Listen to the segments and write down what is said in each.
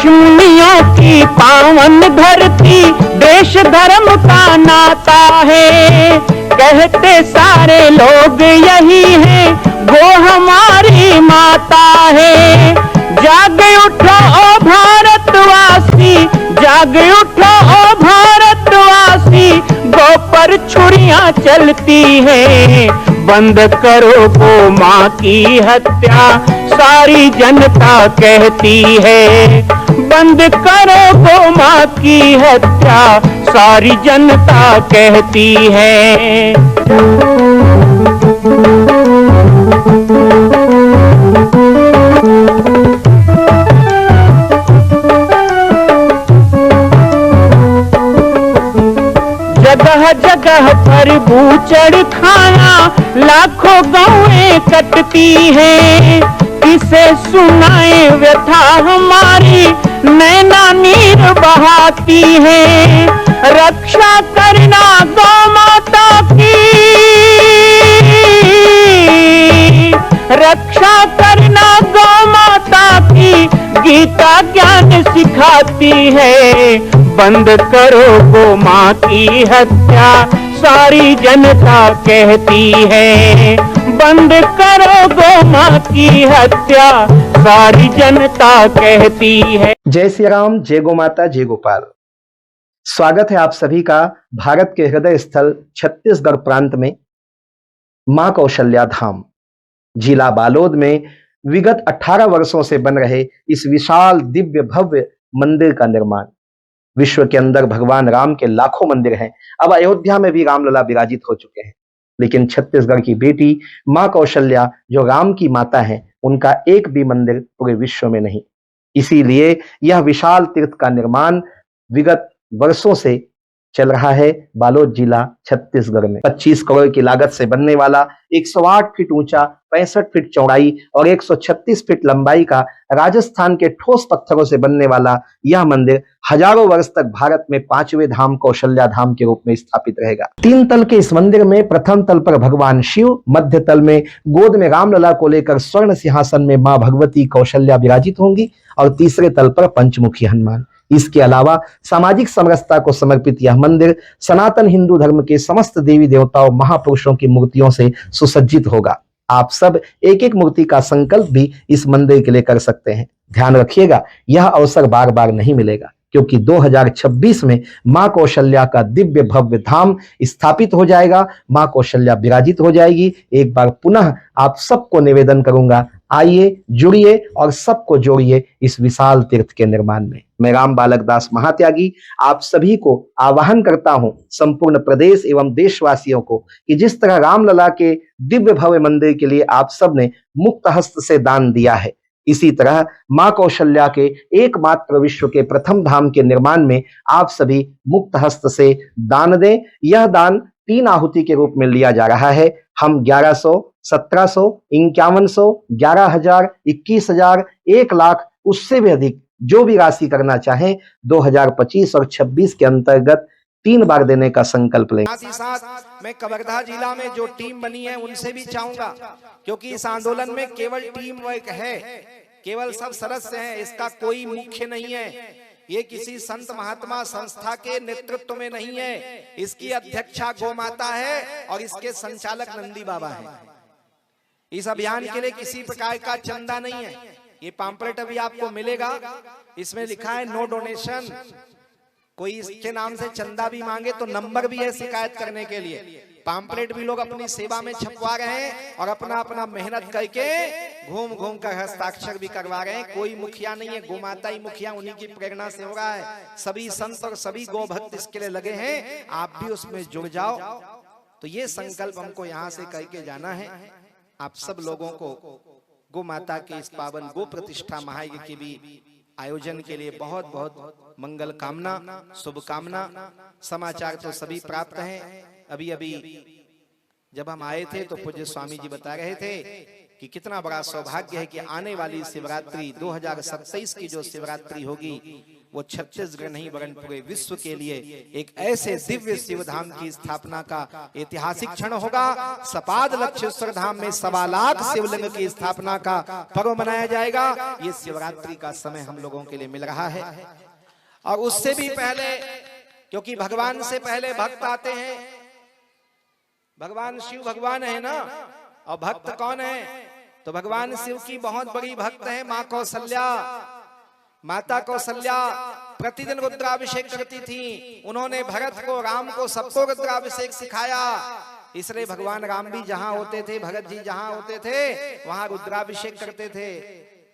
ऋषिमुनियों की पावन धरती, देश धर्म का नाता है। कहते सारे लोग यही है, वो हमारी माता है। जाग उठो ओ भारतवासी, जाग उठो ओ भारतवासी, गौ पर छुरियां चलती है। बंद करो गौ माँ की हत्या, सारी जनता कहती है। बंद करो गौ माँ की हत्या, सारी जनता कहती है। जगह जगह पर बूचड़ खाना, लाखों गौएं कटती हैं। किसे सुनाए व्यथा हमारी, नैना नीर बहाती है। रक्षा करना गौ माता की, रक्षा करना गौ माता की, गीता ज्ञान सिखाती है। बंद करो गौ माँ की हत्या, सारी जनता कहती है। बंद करो गौ माँ की हत्या, सारी जनता कहती है। जय श्री राम, जय गौ माता, जय गोपाल। स्वागत है आप सभी का भारत के हृदय स्थल छत्तीसगढ़ प्रांत में मां कौशल्या धाम जिला बालोद में विगत 18 वर्षों से बन रहे इस विशाल दिव्य भव्य मंदिर का निर्माण। विश्व के अंदर भगवान राम के लाखों मंदिर हैं। अब अयोध्या में भी रामलला विराजित हो चुके हैं, लेकिन छत्तीसगढ़ की बेटी मां कौशल्या जो राम की माता है, उनका एक भी मंदिर पूरे विश्व में नहीं। इसीलिए यह विशाल तीर्थ का निर्माण विगत वर्षों से चल रहा है बालोद जिला छत्तीसगढ़ में। 25 करोड़ की लागत से बनने वाला 108 फीट ऊंचा, 65 फीट चौड़ाई और 136 फीट लंबाई का राजस्थान के ठोस पत्थरों से बनने वाला यह मंदिर हजारों वर्ष तक भारत में 5वें धाम कौशल्या धाम के रूप में स्थापित रहेगा। 3 तल के इस मंदिर में प्रथम तल पर भगवान शिव, मध्य तल में गोद में रामलला को लेकर स्वर्ण सिंहासन में मां भगवती कौशल्या विराजित होंगी और तीसरे तल पर पंचमुखी हनुमान। इसके अलावा सामाजिक समरसता को समर्पित यह मंदिर सनातन हिंदू धर्म के समस्त देवी देवताओं महापुरुषों की मूर्तियों से सुसज्जित होगा। आप सब एक एक मूर्ति का संकल्प भी इस मंदिर के लिए कर सकते हैं। ध्यान रखिएगा, यह अवसर बार बार नहीं मिलेगा, क्योंकि 2026 में मां कौशल्या का दिव्य भव्य धाम स्थापित हो जाएगा। मां कौशल्या विराजित हो जाएगी। एक बार पुनः आप सबको निवेदन करूंगा, आइए, जुड़िए और सबको जोड़िए इस विशाल तीर्थ के निर्माण में। मैं राम बालक दास महात्यागी आप सभी को आह्वान करता हूं, संपूर्ण प्रदेश एवं देशवासियों को, कि जिस तरह रामलला के दिव्य भव्य मंदिर के लिए आप सब ने मुक्त हस्त से दान दिया है, इसी तरह मां कौशल्या के एकमात्र विश्व के प्रथम धाम के निर्माण में आप सभी मुक्त हस्त से दान दें। यह दान 3 आहुति के रूप में लिया जा रहा है। हम 1100, 1700, 5100, 11,000, 21,000, 1 लाख, उससे भी अधिक जो भी राशि करना चाहें 2025 और 26 के अंतर्गत 3 बार देने का संकल्प लें। साथ ही साथ मैं कवर्धा जिला में जो टीम बनी है उनसे भी चाहूंगा, क्योंकि इस आंदोलन में केवल टीम वर्क है, केवल सब सदस्य हैं, इसका कोई मुख्य नहीं है। ये किसी संत महात्मा संस्था के नेतृत्व में नहीं है। इसकी अध्यक्षा गौ माता है और इसके संचालक नंदी बाबा है। इस अभियान के लिए किसी प्रकार का चंदा नहीं है। ये पैम्पलेट अभी आपको मिलेगा, इसमें लिखा है नो डोनेशन। कोई इसके नाम से चंदा भी मांगे तो नंबर भी है शिकायत करने के लिए। पैम्पलेट भी लोग अपनी सेवा में छपवा रहे हैं और अपना अपना मेहनत करके घूम घूम कर हस्ताक्षर भी करवा रहे हैं। कोई मुखिया नहीं है, गौ माता ही मुखिया, उन्हीं की प्रेरणा से हो रहा है। सभी संत और सभी गौ भक्त इसके लिए लगे हैं, आप भी उसमें जुड़ जाओ। तो ये संकल्प हमको यहाँ से करके जाना है। आप सब लोगों को गौ माता के इस पावन गो प्रतिष्ठा महायज्ञ के भी आयोजन के लिए बहुत बहुत मंगल कामना, शुभकामना। समाचार तो सभी प्राप्त हैं। अभी अभी जब हम आए थे तो पूज्य स्वामी जी बता रहे थे कि कितना बड़ा सौभाग्य है कि आने वाली शिवरात्रि 2027 की जो शिवरात्रि होगी वो छत्तीसगढ़ नहीं वरन पूरे विश्व के लिए एक ऐसे दिव्य शिव धाम की स्थापना का ऐतिहासिक क्षण होगा। सपाद लक्षेश्वर धाम में 1.25 लाख शिवलिंग की स्थापना का पर्व मनाया जाएगा। ये शिवरात्रि का समय हम लोगों के लिए मिल रहा है। और उससे भी पहले, क्योंकि भगवान से पहले भक्त आते हैं, भगवान शिव भगवान है ना, और भक्त कौन है? तो भगवान शिव की बहुत बड़ी भक्त है माँ कौशल्या। माता कौशल्या प्रतिदिन रुद्राभिषेक करती थी। उन्होंने भरत को, राम को, सबको रुद्राभिषेक सिखाया। इसलिए भगवान राम भी जहां होते थे, भरत जी जहां होते थे, वहां रुद्राभिषेक करते थे।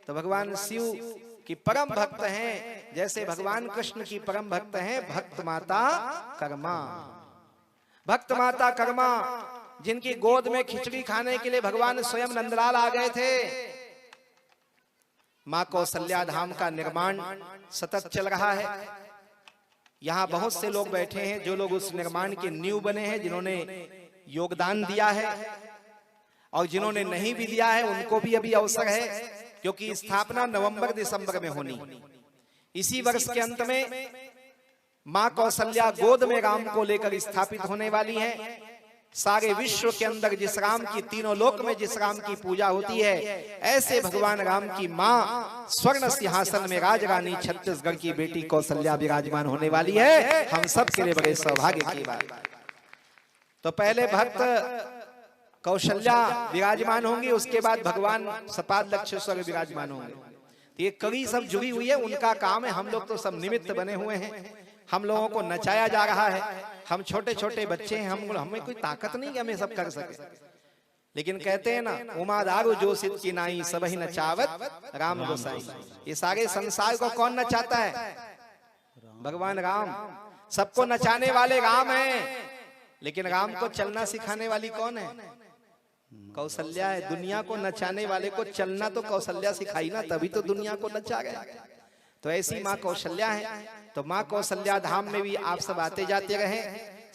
तो भगवान शिव की परम भक्त हैं, जैसे भगवान कृष्ण की परम भक्त हैं भक्त माता कर्मा। भक्त माता कर्मा जिनकी गोद में खिचड़ी खाने के लिए भगवान स्वयं नंदलाल आ गए थे। मां कौशल्या धाम का निर्माण सतत चल रहा है। यहाँ बहुत से लोग बैठे हैं जो लोग उस निर्माण के नींव बने हैं, जिन्होंने योगदान दिया है, और जिन्होंने नहीं भी दिया है उनको भी अभी अवसर है, क्योंकि स्थापना नवंबर दिसंबर में होनी। इसी वर्ष के अंत में मां कौशल्या गोद में राम को लेकर स्थापित होने वाली हैं। सारे विश्व के अंदर जिस राम की, तीनों लोक में जिस राम की पूजा होती है, ऐसे भगवान राम की मां स्वर्ण सिंहासन में राजरानी छत्तीसगढ़ की बेटी कौशल्या विराजमान होने वाली है। हम सब के लिए बड़े सौभाग्य की बात। तो पहले भक्त कौशल्या विराजमान होंगी, उसके बाद भगवान सपाद लक्षेश्वर विराजमान होंगे। ये कड़ी सब जुड़ी हुई है, उनका काम है। हम लोग तो सब निमित्त बने हुए हैं। हम लोगों को नचाया जा रहा है। हम छोटे छोटे बच्चे हैं, हमें कोई ताकत नहीं कि हमें सब कर सके। लेकिन कहते हैं ना, उमादारू जोशित की नाई सबही नचावत राम गोसाई। ये सारे संसार को कौन नचाता है? भगवान राम। सबको नचाने वाले राम हैं, लेकिन राम को चलना सिखाने वाली कौन है? कौशल्या है। दुनिया को नचाने वाले को चलना तो कौशल्या सिखाई ना, तभी तो दुनिया को नचा गया। तो ऐसी माँ कौशल्या है। तो माँ कौशल्या धाम में भी आप सब आते जाते रहे।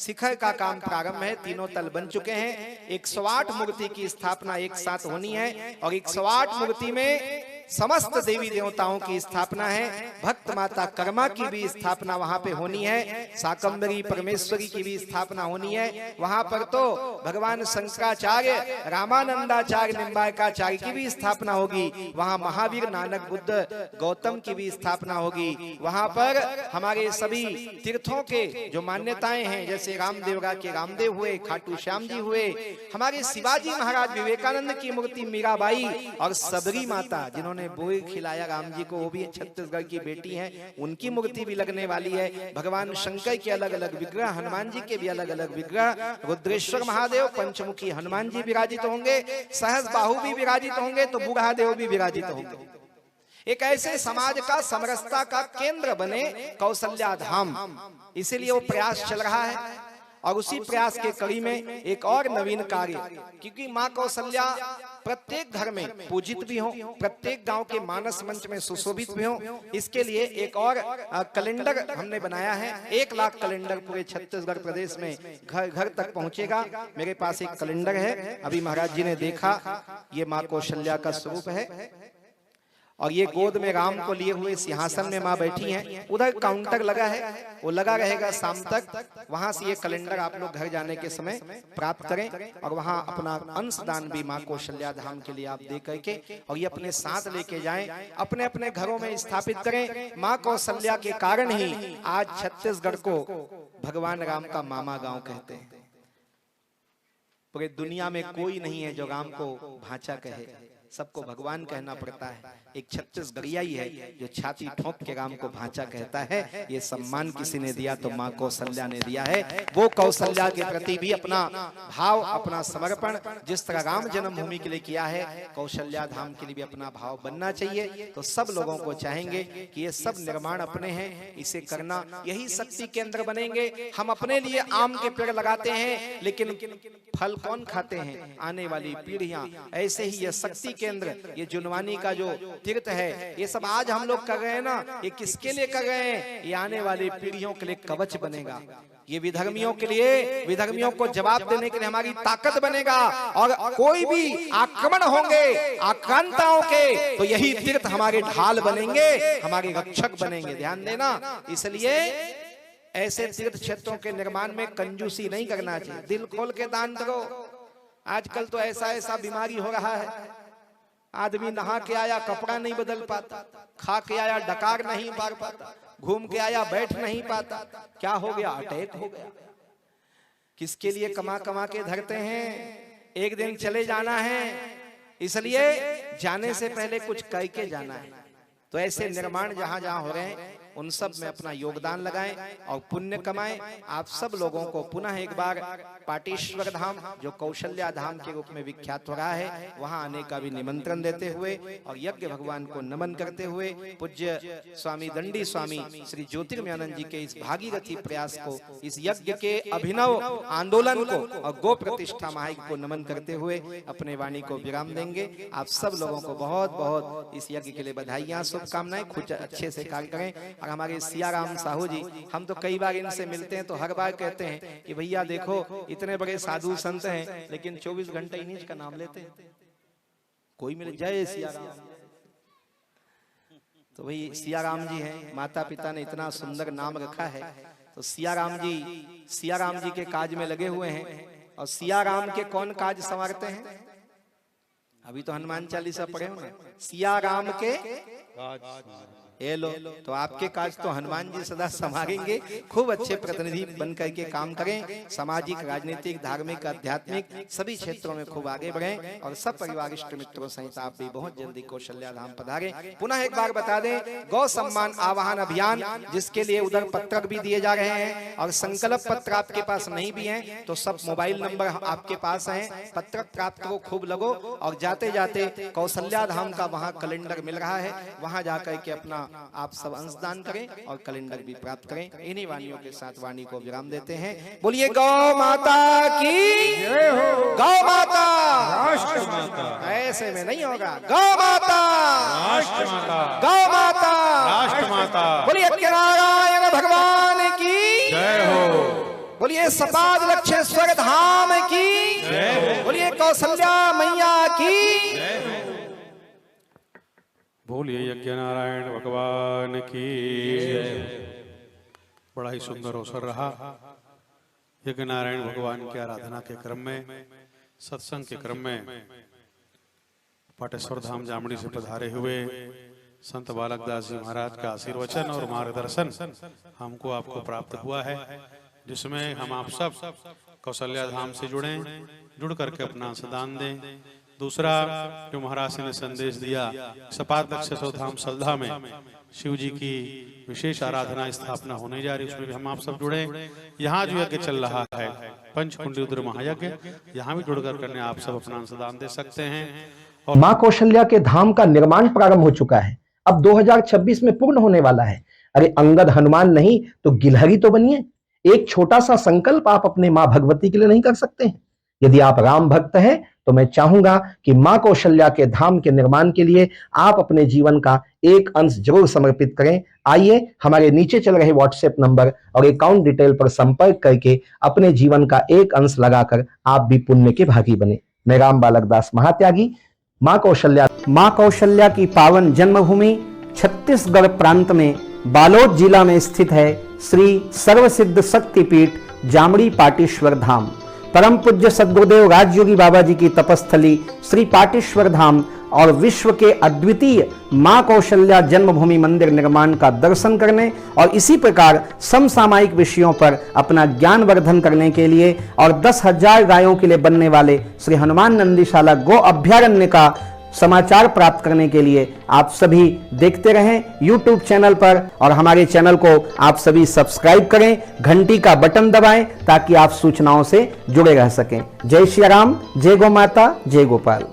शिखर का काम प्रारंभ है, तीनों तल बन चुके हैं। 108 मूर्ति की स्थापना एक साथ होनी है, और 108 मूर्ति में समस्त देवी देवताओं की स्थापना है। भक्त माता कर्मा की भी स्थापना वहां पे होनी है। शाकंभरी परमेश्वरी की भी स्थापना होनी है। वहां पर तो भगवान शंकराचार्य, रामानंदाचार्य, निम्बायकाचार्य की भी स्थापना होगी। वहां महावीर, नानक, बुद्ध, गौतम की भी स्थापना होगी। वहां पर हमारे सभी तीर्थों के जो मान्यताएं हैं, जैसे रामदेवरा के रामदेव हुए, खाटू श्याम जी हुए, हमारे शिवाजी महाराज, विवेकानंद की मूर्ति मीराबाई, और सबरी माता जिन्होंने बोए खिलाया राम जी को, वो भी छत्तीसगढ़ की बेटी हैं, उनकी मूर्ति भी लगने वाली है। भगवान शंकर के अलग अलग विग्रह, हनुमान जी के भी अलग अलग विग्रह, रुद्रेश्वर महादेव, पंचमुखी हनुमान जी विराजित होंगे, सहस बाहु भी विराजित होंगे, तो बुढ़ादेव भी विराजित होंगे। एक ऐसे समाज का, समरसता का केंद्र बने कौशल्या धाम, इसीलिए वो प्रयास चल रहा है। और उसी प्रयास के कड़ी में एक और नवीन कार्य, क्योंकि माँ कौशल्या प्रत्येक घर में पूजित भी हो, प्रत्येक गांव के मानस मंच में सुशोभित भी हो, इसके लिए एक और कैलेंडर हमने बनाया है। 1 लाख कैलेंडर पूरे छत्तीसगढ़ प्रदेश में घर घर तक पहुंचेगा। मेरे पास एक कैलेंडर है, अभी महाराज जी ने देखा, ये माँ कौशल्या का स्वरूप है। और ये गोद में राम को लिए हुए सिंहासन में माँ बैठी हैं। उधर काउंटर लगा है, वो लगा रहेगा शाम तक। वहां से ये कैलेंडर आप लोग घर जाने के समय प्राप्त करें, और वहां अपना अंशदान भी माँ कौशल्या धाम के लिए आप दे करके, और ये अपने साथ लेके जाएं, अपने अपने घरों में स्थापित करें। माँ कौशल्या के कारण ही आज छत्तीसगढ़ को भगवान राम का मामा गांव कहते हैं। पूरे दुनिया में कोई नहीं है जो राम को भांचा कहे, सबको भगवान कहना पड़ता है। एक छत्तीसगढ़िया ही है जो छाती ठोक के राम को भांचा कहता है। ये सम्मान किसी ने दिया तो माँ कौशल्या ने दिया है। वो कौशल्या के प्रति भी अपना भाव, अपना समर्पण जिस तरह राम जन्मभूमि के लिए किया है, कौशल्या धाम के लिए भी अपना भाव बनना चाहिए। तो सब लोगों को चाहेंगे कि ये सब निर्माण अपने हैं, इसे करना, यही शक्ति केंद्र बनेंगे। हम अपने लिए आम के पेड़ लगाते हैं, लेकिन फल कौन खाते हैं? आने वाली पीढ़ियां। ऐसे ही यह शक्ति केंद्र, ये जुनवानी का जो तीर्थ है, ये सब आज हम लोग कर रहे हैं ना, ये किसके लिए कर रहे हैं? ये आने वाली पीढ़ियों के लिए कवच बनेगा, ये विधर्मियों के लिए, विधर्मियों को जवाब देने के लिए हमारी ताकत बनेगा। और कोई भी आक्रमण होंगे आक्रांताओं के, तो यही तीर्थ हमारे ढाल बनेंगे, हमारे रक्षक बनेंगे। ध्यान देना, इसलिए ऐसे तीर्थ क्षेत्रों के निर्माण में कंजूसी नहीं करना चाहिए, दिल खोल के दान करो। आजकल तो ऐसा बीमारी हो रहा है, आदमी नहा के आया कपड़ा नहीं बदल पाता, खा के आया डकार नहीं मार पाता, घूम के आया बैठ नहीं पाता, क्या हो गया? अटैक हो गया। किसके लिए कमा कमा के धरते हैं? एक दिन चले जाना है, इसलिए जाने से पहले कुछ कह के जाना है। तो ऐसे निर्माण जहां जहां हो रहे हैं उन सब में अपना योगदान लगाएं और पुण्य कमाएं। आप सब लोगों को पुनः एक बार पाटेश्वर धाम, जो कौशल्या धाम के रूप में विख्यात हो रहा है, वहां आने का भी निमंत्रण देते हुए और यज्ञ भगवान को नमन करते हुए पूज्य स्वामी दंडी स्वामी श्री ज्योतिर्मयानंद जी के इस भागीरथी प्रयास को, इस यज्ञ के अभिनव आंदोलन को और गो प्रतिष्ठा महायज्ञ को नमन करते हुए अपने वाणी को विराम देंगे। आप सब लोगों को बहुत बहुत इस यज्ञ के लिए बधाइयां, शुभकामनाएं। कुछ अच्छे से कार्य करें। और हमारे सियाराम साहू जी, हम तो कई बार इनसे मिलते हैं तो हर बार कहते हैं कि भैया देखो इतने बड़े साधु संत हैं लेकिन 24 घंटे इन्हीं का नाम लेते हैं, कोई मिले जय सियाराम। तो भाई सियाराम जी हैं, माता पिता ने इतना सुंदर नाम रखा है, तो सियाराम जी के काज में लगे हुए हैं। और सियाराम के कौन काज संवारते हैं? अभी तो हनुमान चालीसा पढ़े हो ना, सियाराम के ये लो, तो आपके काज तो हनुमान जी सदा संभालेंगे। खूब अच्छे प्रतिनिधि बन करके काम करें, सामाजिक, राजनीतिक, धार्मिक, आध्यात्मिक सभी क्षेत्रों में खूब आगे बढ़ें। और सब परिवार इष्ट मित्रों सहित आप भी बहुत जल्दी कौशल्या धाम पधारें। पुनः एक बार बता दें, गौ सम्मान आवाहन अभियान, जिसके लिए उधर पत्रक भी दिए जा रहे हैं और संकल्प पत्र आपके पास नहीं भी हैं तो सब मोबाइल नंबर आपके पास हैं, पत्रक प्राप्त करो, खूब लगो। और जाते जाते कौशल्या धाम का वहाँ कैलेंडर मिल रहा है, वहाँ जाकर के अपना आप सब अंशदान करें और कैलेंडर भी प्राप्त करें। इन्हीं वाणियों के साथ वाणी को विराम देते हैं। बोलिए गौ माता की जय हो, गौ माता राष्ट्र माता। ऐसे में नहीं होगा, गौ माता राष्ट्र माता, गौ माता राष्ट्र माता। बोलिए नारायण भगवान की जय हो, बोलिए सपाद लक्षेश्वर धाम की जय हो, बोलिए कौशल्या मैया की जय हो। बोलिए यज्ञ नारायण भगवान की जय। बड़ा ही सुंदर अवसर रहा। यज्ञ नारायण भगवान की आराधना के क्रम में, सत्संग के क्रम में पाटेश्वर धाम जामड़ी से पधारे हुए संत बालकदास जी महाराज का आशीर्वचन और मार्गदर्शन हमको आपको प्राप्त हुआ है, जिसमें हम आप सब कौशल्या धाम से जुड़ करके अपना अंशदान दें। दूसरा जो महाराज ने संदेश दिया, सपाद लक्षेश्वर धाम सल्धा में शिव जी की विशेष आराधना स्थापना होने जा रही, उसमें भी हम आप सब जुड़े। यहाँ जो यज्ञ चल रहा है पंचकुंडी रुद्र महायज्ञ, यहाँ भी जुड़कर करने आप सब अपना अंशदान दे सकते हैं। और माँ कौशल्या के धाम का निर्माण प्रारंभ हो चुका है, अब 2026 में पूर्ण होने वाला है। अरे अंगद हनुमान नहीं तो गिलहरी तो बनिए। एक छोटा सा संकल्प आप अपने माँ भगवती के लिए नहीं कर सकते हैं? यदि आप राम भक्त हैं तो मैं चाहूंगा कि मां कौशल्या के धाम के निर्माण के लिए आप अपने जीवन का एक अंश जरूर समर्पित करें। आइए हमारे नीचे चल रहे व्हाट्सएप नंबर और अकाउंट डिटेल पर संपर्क करके अपने जीवन का एक अंश लगाकर आप भी पुण्य के भागी बने। मैं राम बालक दास महात्यागी, मां कौशल्या की पावन जन्मभूमि छत्तीसगढ़ प्रांत में बालोद जिला में स्थित है श्री सर्वसिद्ध शक्तिपीठ जामड़ी पाटेश्वर धाम। परम पूज्य सद्गुरुदेव राजयोगी बाबा जी की तपस्थली श्री पाटेश्वर धाम और विश्व के अद्वितीय मां कौशल्या जन्मभूमि मंदिर निर्माण का दर्शन करने और इसी प्रकार समसामयिक विषयों पर अपना ज्ञान वर्धन करने के लिए और 10,000 गायों के लिए बनने वाले श्री हनुमान नंदीशाला गो अभ्यारण्य का समाचार प्राप्त करने के लिए आप सभी देखते रहें YouTube चैनल पर, और हमारे चैनल को आप सभी सब्सक्राइब करें, घंटी का बटन दबाएं ताकि आप सूचनाओं से जुड़े रह सकें। जय श्री राम, जय गौ माता, जय गोपाल।